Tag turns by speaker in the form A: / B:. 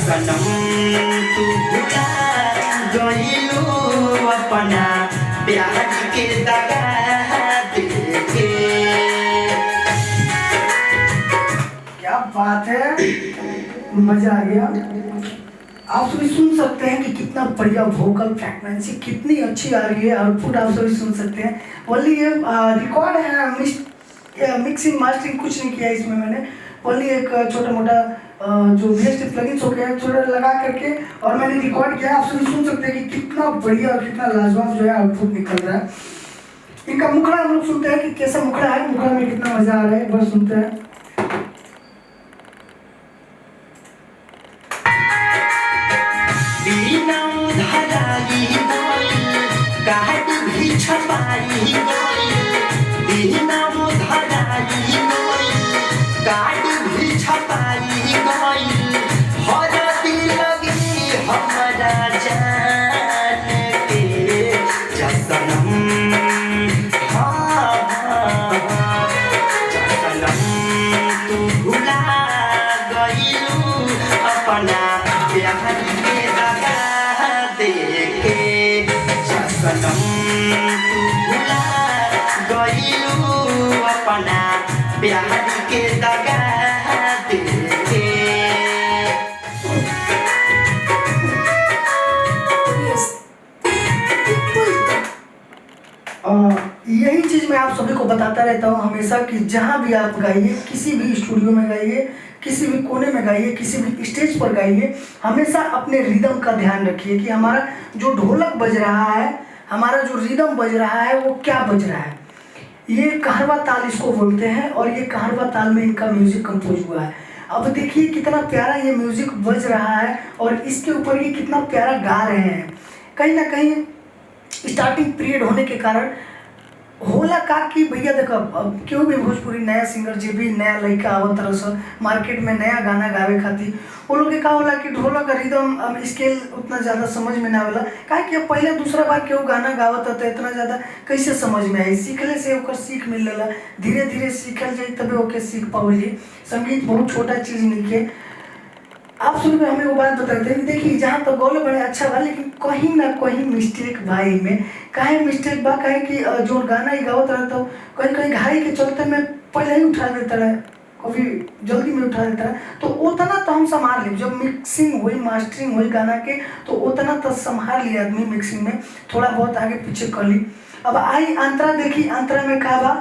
A: सनम तू भुला गइलू अपना प्यार के दगा देके।
B: क्या बात है, मजा आ गया। आप सभी सुन सकते हैं कि कितना बढ़िया वोकल फ्रीक्वेंसी कितनी अच्छी आ रही है, आउटपुट आप सभी सुन सकते हैं। ओनली ये रिकॉर्ड है, मिक्सिंग मास्टरिंग कुछ नहीं किया इसमें मैंने, ओनली एक छोटा मोटा जो VST प्लगइन्स हो गया छोटा लगा करके और मैंने रिकॉर्ड किया। आप सभी सुन सकते हैं कि कितना बढ़िया और कितना लाजवाब जो है आउटपुट निकल रहा है। इनका मुखड़ा हम लोग सुनते हैं कि कैसा मुखड़ा है, मुखड़ा में कितना मजा आ रहा है, बस सुनते हैं।
A: प्यार के दगा देके।
B: यही चीज़ मैं आप सभी को बताता रहता हूँ हमेशा कि जहाँ भी आप गाइए, किसी भी स्टूडियो में गाइए, किसी भी कोने में गाइए, किसी भी स्टेज पर गाइए, हमेशा अपने रिदम का ध्यान रखिए कि हमारा जो ढोलक बज रहा है, हमारा जो रिदम बज रहा है वो क्या बज रहा है। ये कहरवा ताल इसको बोलते हैं और ये कहरवा ताल में इनका म्यूजिक कंपोज हुआ है। अब देखिए कितना प्यारा ये म्यूजिक बज रहा है और इसके ऊपर ये कितना प्यारा गा रहे हैं। कहीं ना कहीं स्टार्टिंग पीरियड होने के कारण होला का कि भैया देखो, अब क्यों भी भोजपुरी नया सिंगर जो भी नया लड़का आवत तरह से मार्केट में नया गाना गावे खातिर वो लोग के का होला कि ढोलक रिदम स्केल उतना ज़्यादा समझ में ना आवेला। काहे कि अब पहले दूसरा बार केहू गाना गावत तो इतना ज़्यादा कैसे समझ में आई, सीखले से ओकर सीख मिलेला, धीरे धीरे सीखल जाए तबे ओके सीख पाओली। संगीत बहुत छोटा चीज़ नहीं है। आप सुन हमें वो बात बताते हैं, देखिए जहाँ तो गोले बड़े अच्छा बा लेकिन कहीं ना कहीं मिस्टेक भाई में काहे मिस्टेक बा, काहे कि जो गाना ही गावत रहता हो कहीं कहीं घाई के चलते मैं पहले ही उठा देता रहे, काफ़ी जल्दी में उठा देता है। तो उतना तो हम संभाल ली, जब मिक्सिंग हुई मास्टरिंग हुई गाना के तो उतना तो संभाल लिया आदमी, मिक्सिंग में थोड़ा बहुत आगे पीछे कर ली। अब आई अंतरा, देखी अंतरा में कहा बा